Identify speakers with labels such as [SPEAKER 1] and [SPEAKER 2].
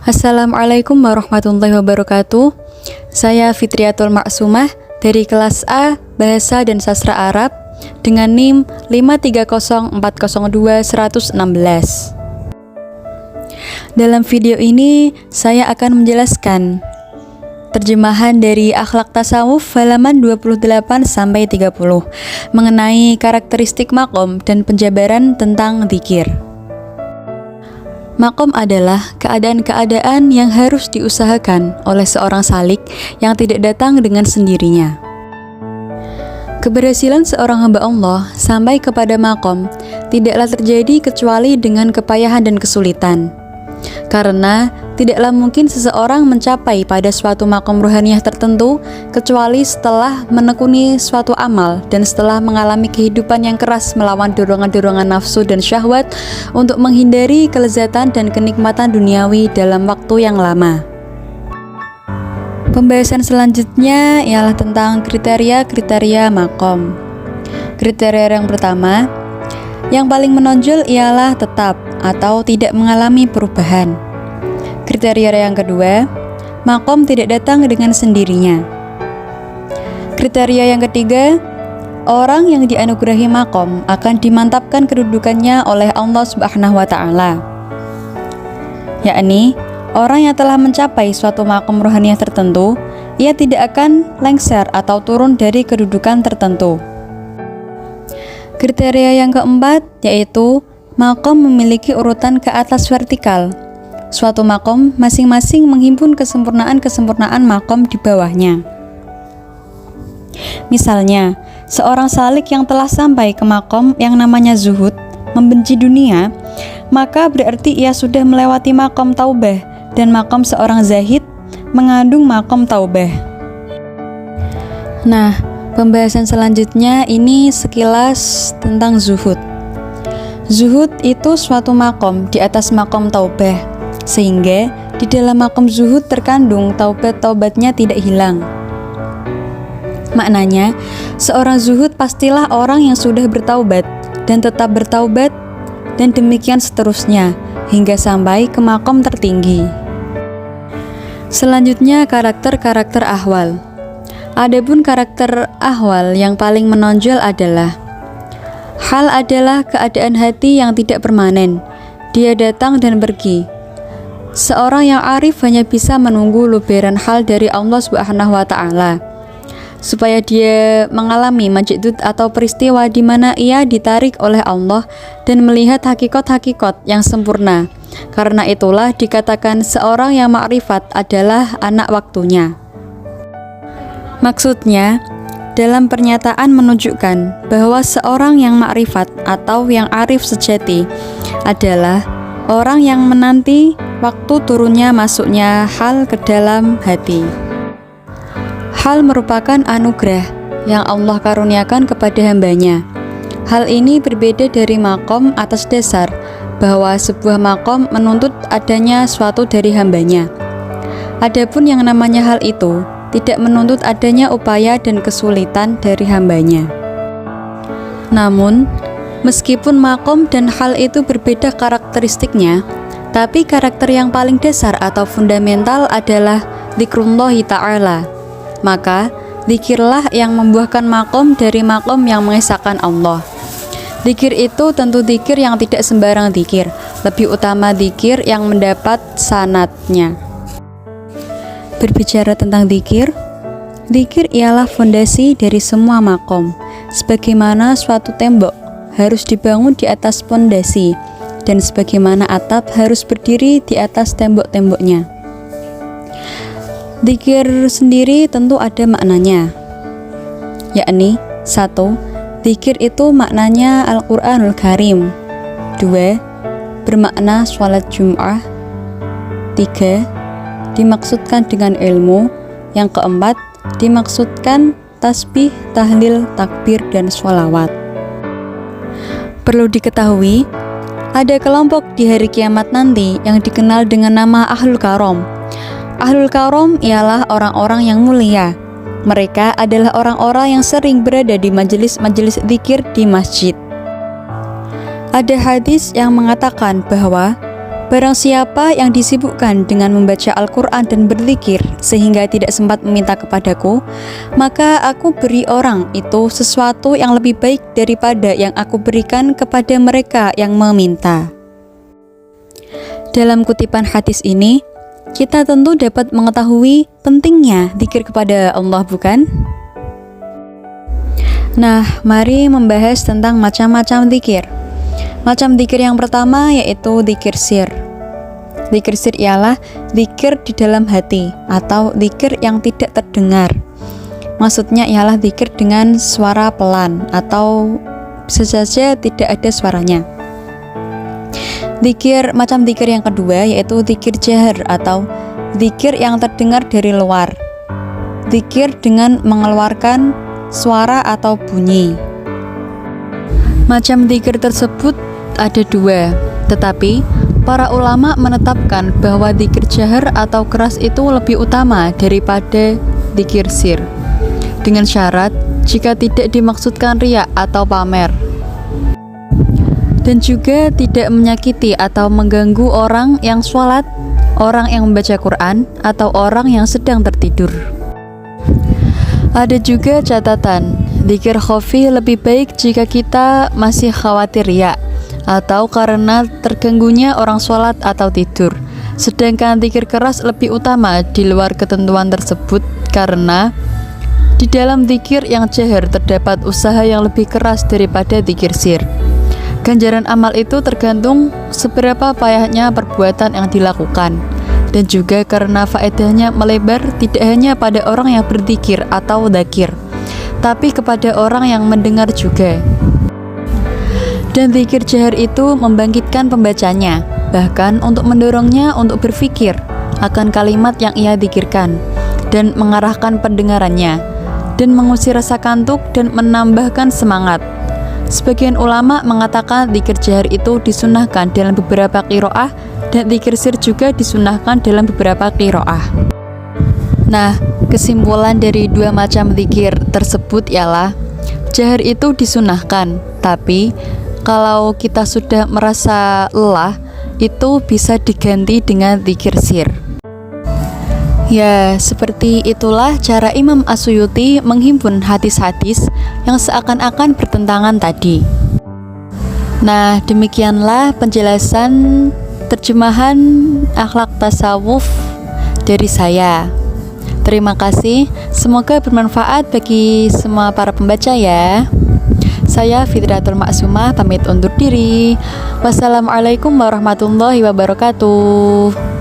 [SPEAKER 1] Assalamualaikum warahmatullahi wabarakatuh. Saya Fitriatul Maksumah dari kelas A Bahasa dan Sastra Arab dengan NIM 530402116. Dalam video ini saya akan menjelaskan terjemahan dari Akhlak Tasawuf halaman 28 sampai 30 mengenai karakteristik maqam dan penjabaran tentang dzikir. Maqam adalah keadaan-keadaan yang harus diusahakan oleh seorang salik yang tidak datang dengan sendirinya. Keberhasilan seorang hamba Allah sampai kepada maqam tidaklah terjadi kecuali dengan kepayahan dan kesulitan. Karena tidaklah mungkin seseorang mencapai pada suatu maqam ruhaniyah tertentu kecuali setelah menekuni suatu amal dan setelah mengalami kehidupan yang keras melawan dorongan-dorongan nafsu dan syahwat untuk menghindari kelezatan dan kenikmatan duniawi dalam waktu yang lama. Pembahasan selanjutnya ialah tentang kriteria-kriteria maqam. Kriteria yang pertama, yang paling menonjol ialah tetap atau tidak mengalami perubahan. Kriteria yang kedua, maqam tidak datang dengan sendirinya. Kriteria yang ketiga, orang yang dianugerahi maqam akan dimantapkan kedudukannya oleh Allah Subhanahu wa Ta'ala, yakni orang yang telah mencapai suatu maqam rohaniyah tertentu, ia tidak akan lengser atau turun dari kedudukan tertentu. Kriteria yang keempat yaitu maqam memiliki urutan ke atas vertikal. Suatu maqam masing-masing menghimpun kesempurnaan-kesempurnaan maqam di bawahnya. Misalnya, seorang salik yang telah sampai ke maqam yang namanya zuhud, membenci dunia, maka berarti ia sudah melewati maqam taubah, dan maqam seorang zahid mengandung maqam taubah. Nah, pembahasan selanjutnya ini sekilas tentang zuhud. Zuhud itu suatu maqam di atas maqam taubah, sehingga di dalam maqam zuhud terkandung taubat-taubatnya tidak hilang. Maknanya, seorang zuhud pastilah orang yang sudah bertaubat dan tetap bertaubat, dan demikian seterusnya hingga sampai ke maqam tertinggi. Selanjutnya karakter-karakter ahwal. Adapun karakter ahwal yang paling menonjol adalah hal adalah keadaan hati yang tidak permanen. Dia datang dan pergi. Seorang yang arif hanya bisa menunggu luberan hal dari Allah Subhanahu wa Ta'ala, supaya dia mengalami majdud atau peristiwa di mana ia ditarik oleh Allah dan melihat hakikat-hakikat yang sempurna. Karena itulah dikatakan seorang yang ma'rifat adalah anak waktunya. Maksudnya, dalam pernyataan menunjukkan bahwa seorang yang ma'rifat atau yang arif sejati adalah orang yang menanti waktu turunnya masuknya hal ke dalam hati. Hal merupakan anugerah yang Allah karuniakan kepada hambanya. Hal ini berbeda dari maqam atas dasar bahwa sebuah maqam menuntut adanya suatu dari hambanya. Adapun yang namanya hal itu tidak menuntut adanya upaya dan kesulitan dari hambanya. Namun, meskipun maqam dan hal itu berbeda karakteristiknya, tapi karakter yang paling dasar atau fundamental adalah dzikrullahi ta'ala. Maka, dzikirlah yang membuahkan maqam dari maqam yang mengesahkan Allah. Dzikir itu tentu dzikir yang tidak sembarang dzikir, lebih utama dzikir yang mendapat sanadnya. Berbicara tentang dzikir, dzikir ialah fondasi dari semua maqam. Sebagaimana suatu tembok harus dibangun di atas fondasi, dan sebagaimana atap harus berdiri di atas tembok-temboknya. Dzikir sendiri tentu ada maknanya, yakni 1. Dzikir itu maknanya Al-Quranul Karim. 2. Bermakna sholat Jum'ah. 3. Dimaksudkan dengan ilmu. Yang keempat, dimaksudkan tasbih, tahlil, takbir, dan sholawat. Perlu diketahui, ada kelompok di hari kiamat nanti yang dikenal dengan nama Ahlul Karom. Ahlul Karom ialah orang-orang yang mulia. Mereka adalah orang-orang yang sering berada di majelis-majelis dzikir di masjid. Ada hadis yang mengatakan bahwa Barang siapa yang disibukkan dengan membaca Al-Quran dan berzikir sehingga tidak sempat meminta kepadaku, maka aku beri orang itu sesuatu yang lebih baik daripada yang aku berikan kepada mereka yang meminta. Dalam kutipan hadis ini, kita tentu dapat mengetahui pentingnya zikir kepada Allah, bukan? Nah, mari membahas tentang macam-macam zikir. Macam zikir yang pertama yaitu zikir sir. Zikir sir ialah zikir di dalam hati atau zikir yang tidak terdengar. Maksudnya ialah zikir dengan suara pelan atau bisa saja tidak ada suaranya. Macam zikir yang kedua yaitu zikir jahar atau zikir yang terdengar dari luar. Zikir dengan mengeluarkan suara atau bunyi. Macam zikir tersebut ada dua, tetapi para ulama menetapkan bahwa zikir jahar atau keras itu lebih utama daripada zikir sir, dengan syarat jika tidak dimaksudkan riya atau pamer, dan juga tidak menyakiti atau mengganggu orang yang sholat, orang yang membaca Quran, atau orang yang sedang tertidur. Ada juga catatan, zikir khafi lebih baik jika kita masih khawatir riya atau karena terganggunya orang sholat atau tidur. Sedangkan zikir keras lebih utama di luar ketentuan tersebut karena di dalam zikir yang jahar terdapat usaha yang lebih keras daripada zikir sir. Ganjaran amal itu tergantung seberapa payahnya perbuatan yang dilakukan, dan juga karena faedahnya melebar tidak hanya pada orang yang berzikir atau dzakir, tapi kepada orang yang mendengar juga. Dan zikir jahar itu membangkitkan pembacanya, bahkan untuk mendorongnya untuk berpikir akan kalimat yang ia zikirkan dan mengarahkan pendengarannya, dan mengusir rasa kantuk dan menambahkan semangat. Sebagian ulama mengatakan zikir jahar itu disunahkan dalam beberapa qiraah dan zikir sir juga disunahkan dalam beberapa qiraah. Nah, kesimpulan dari dua macam zikir tersebut ialah jahar itu disunahkan, tapi kalau kita sudah merasa lelah, itu bisa diganti dengan zikir sir. Ya, seperti itulah cara Imam As-Suyuti menghimpun hadis-hadis yang seakan-akan bertentangan tadi. Nah, demikianlah penjelasan terjemahan akhlak tasawuf dari saya. Terima kasih, semoga bermanfaat bagi semua para pembaca ya. Saya Fitratul Maksumah pamit undur diri. Wassalamualaikum warahmatullahi wabarakatuh.